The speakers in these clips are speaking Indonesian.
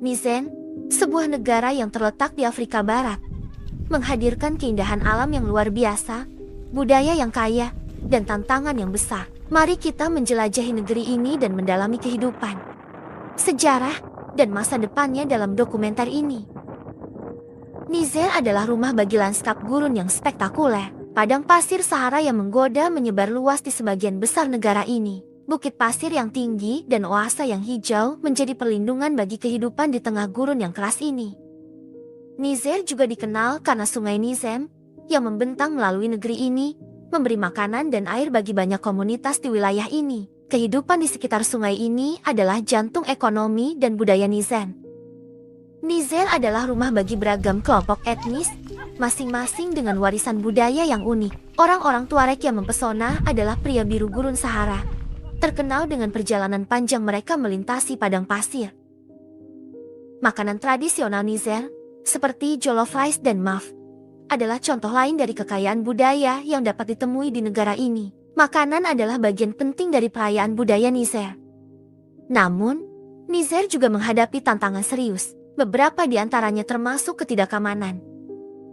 Nizen, sebuah negara yang terletak di Afrika Barat, menghadirkan keindahan alam yang luar biasa, budaya yang kaya, dan tantangan yang besar. Mari kita menjelajahi negeri ini dan mendalami kehidupan, sejarah, dan masa depannya dalam dokumenter ini. Niger adalah rumah bagi lanskap gurun yang spektakuler. Padang pasir Sahara yang menggoda menyebar luas di sebagian besar negara ini. Bukit pasir yang tinggi dan oase yang hijau menjadi perlindungan bagi kehidupan di tengah gurun yang keras ini. Niger juga dikenal karena sungai Nizem yang membentang melalui negeri ini, memberi makanan dan air bagi banyak komunitas di wilayah ini. Kehidupan di sekitar sungai ini adalah jantung ekonomi dan budaya Nizem. Niger adalah rumah bagi beragam kelompok etnis, masing-masing dengan warisan budaya yang unik. Orang-orang Tuareg yang mempesona adalah pria biru gurun Sahara, terkenal dengan perjalanan panjang mereka melintasi padang pasir. Makanan tradisional Niger, seperti jollof rice dan maf, adalah contoh lain dari kekayaan budaya yang dapat ditemui di negara ini. Makanan adalah bagian penting dari perayaan budaya Niger. Namun, Niger juga menghadapi tantangan serius. Beberapa di antaranya termasuk ketidakamanan,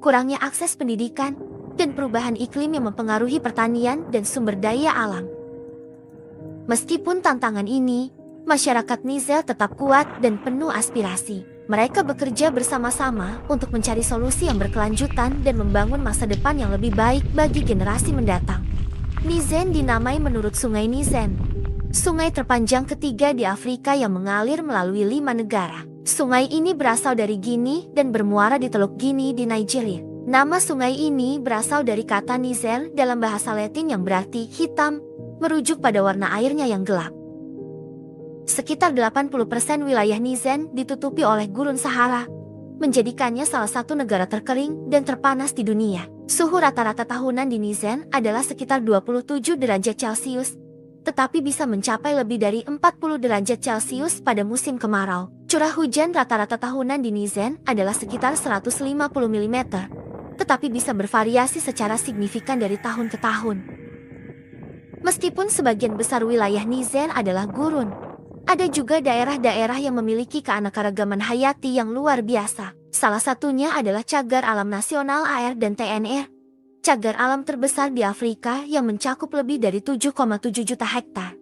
kurangnya akses pendidikan, dan perubahan iklim yang mempengaruhi pertanian dan sumber daya alam. Meskipun tantangan ini, masyarakat Niger tetap kuat dan penuh aspirasi. Mereka bekerja bersama-sama untuk mencari solusi yang berkelanjutan dan membangun masa depan yang lebih baik bagi generasi mendatang. Nizen dinamai menurut Sungai Nizen, sungai terpanjang ketiga di Afrika yang mengalir melalui 5 negara. Sungai ini berasal dari Guinea dan bermuara di Teluk Guinea di Nigeria. Nama sungai ini berasal dari kata Niger dalam bahasa Latin yang berarti hitam, merujuk pada warna airnya yang gelap. Sekitar 80% wilayah Niger ditutupi oleh gurun Sahara, menjadikannya salah satu negara terkering dan terpanas di dunia. Suhu rata-rata tahunan di Niger adalah sekitar 27 derajat Celcius, tetapi bisa mencapai lebih dari 40 derajat Celcius pada musim kemarau. Curah hujan rata-rata tahunan di Niger adalah sekitar 150 mm, tetapi bisa bervariasi secara signifikan dari tahun ke tahun. Meskipun sebagian besar wilayah Niger adalah gurun, ada juga daerah-daerah yang memiliki keanekaragaman hayati yang luar biasa. Salah satunya adalah Cagar Alam Nasional AR dan TNR, cagar alam terbesar di Afrika yang mencakup lebih dari 7,7 juta hektar.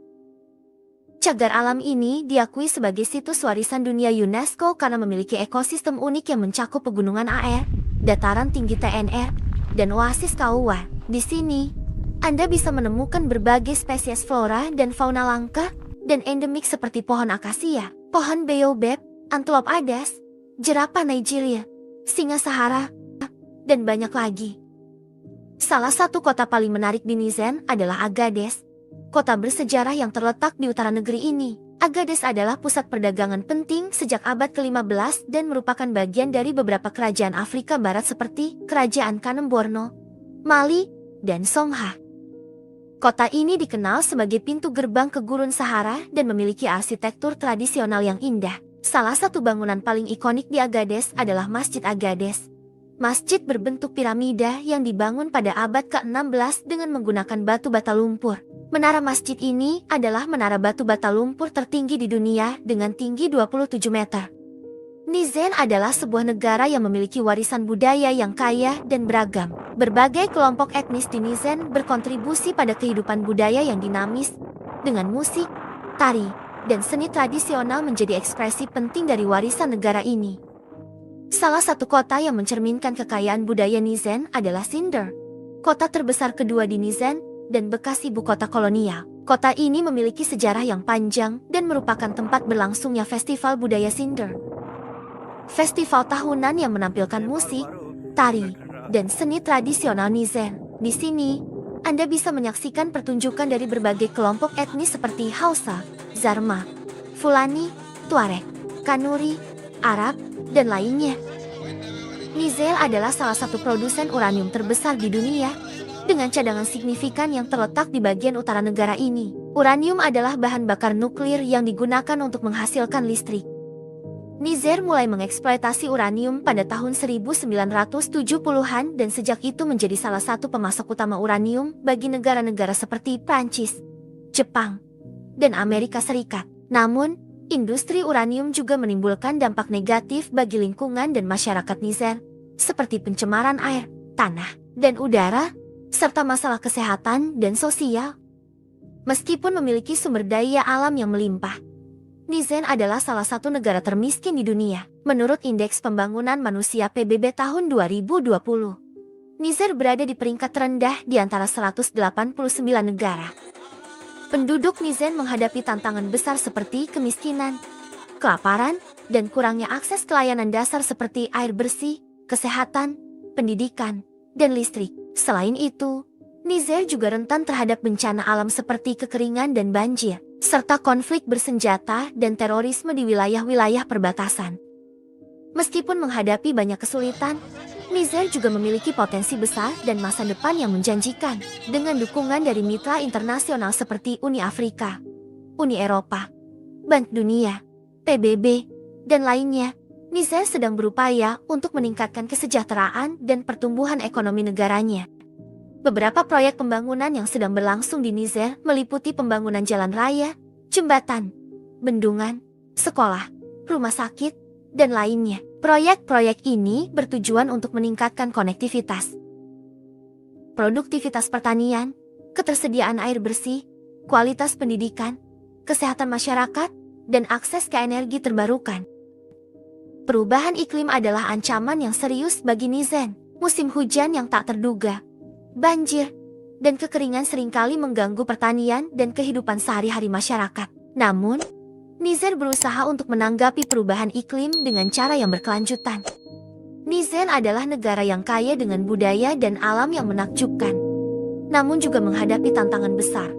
Cagar alam ini diakui sebagai situs warisan dunia UNESCO karena memiliki ekosistem unik yang mencakup pegunungan AR, dataran tinggi TNR, dan oasis Kauwa. Di sini, Anda bisa menemukan berbagai spesies flora dan fauna langka dan endemik seperti pohon akasia, pohon baobab, antelop adas, jerapah Nigeria, singa Sahara, dan banyak lagi. Salah satu kota paling menarik di Niger adalah Agadez, kota bersejarah yang terletak di utara negeri ini. Agadez adalah pusat perdagangan penting sejak abad ke-15 dan merupakan bagian dari beberapa kerajaan Afrika Barat seperti Kerajaan Kanem Borno, Mali, dan Songha. Kota ini dikenal sebagai pintu gerbang ke gurun Sahara dan memiliki arsitektur tradisional yang indah. Salah satu bangunan paling ikonik di Agadez adalah Masjid Agadez. Masjid berbentuk piramida yang dibangun pada abad ke-16 dengan menggunakan batu bata lumpur. Menara masjid ini adalah menara batu bata lumpur tertinggi di dunia dengan tinggi 27 meter. Niger adalah sebuah negara yang memiliki warisan budaya yang kaya dan beragam. Berbagai kelompok etnis di Niger berkontribusi pada kehidupan budaya yang dinamis, dengan musik, tari, dan seni tradisional menjadi ekspresi penting dari warisan negara ini. Salah satu kota yang mencerminkan kekayaan budaya Niger adalah Zinder, kota terbesar kedua di Niger dan bekas ibu kota kolonial. Kota ini memiliki sejarah yang panjang dan merupakan tempat berlangsungnya festival budaya Zinder. Festival tahunan yang menampilkan musik, tari, dan seni tradisional Niger. Di sini, Anda bisa menyaksikan pertunjukan dari berbagai kelompok etnis seperti Hausa, Zarma, Fulani, Tuareg, Kanuri, Arab, dan lainnya. Niger adalah salah satu produsen uranium terbesar di dunia, dengan cadangan signifikan yang terletak di bagian utara negara ini. Uranium adalah bahan bakar nuklir yang digunakan untuk menghasilkan listrik. Niger mulai mengeksploitasi uranium pada tahun 1970-an dan sejak itu menjadi salah satu pemasok utama uranium bagi negara-negara seperti Prancis, Jepang, dan Amerika Serikat. Namun, Industri uranium juga menimbulkan dampak negatif bagi lingkungan dan masyarakat Niger, seperti pencemaran air, tanah, dan udara, serta masalah kesehatan dan sosial. Meskipun memiliki sumber daya alam yang melimpah, Niger adalah salah satu negara termiskin di dunia. Menurut Indeks Pembangunan Manusia PBB tahun 2020, Niger berada di peringkat terendah di antara 189 negara. Penduduk Niger menghadapi tantangan besar seperti kemiskinan, kelaparan, dan kurangnya akses ke layanan dasar seperti air bersih, kesehatan, pendidikan, dan listrik. Selain itu, Niger juga rentan terhadap bencana alam seperti kekeringan dan banjir, serta konflik bersenjata dan terorisme di wilayah-wilayah perbatasan. Meskipun menghadapi banyak kesulitan, Niger juga memiliki potensi besar dan masa depan yang menjanjikan. Dengan dukungan dari mitra internasional seperti Uni Afrika, Uni Eropa, Bank Dunia, PBB, dan lainnya, Niger sedang berupaya untuk meningkatkan kesejahteraan dan pertumbuhan ekonomi negaranya. Beberapa proyek pembangunan yang sedang berlangsung di Niger meliputi pembangunan jalan raya, jembatan, bendungan, sekolah, rumah sakit, dan lainnya. Proyek-proyek ini bertujuan untuk meningkatkan konektivitas, produktivitas pertanian, ketersediaan air bersih, kualitas pendidikan, kesehatan masyarakat, dan akses ke energi terbarukan. Perubahan iklim adalah ancaman yang serius bagi Niger. Musim hujan yang tak terduga, banjir, dan kekeringan seringkali mengganggu pertanian dan kehidupan sehari-hari masyarakat. Namun, Niger berusaha untuk menanggapi perubahan iklim dengan cara yang berkelanjutan. Niger adalah negara yang kaya dengan budaya dan alam yang menakjubkan, namun juga menghadapi tantangan besar.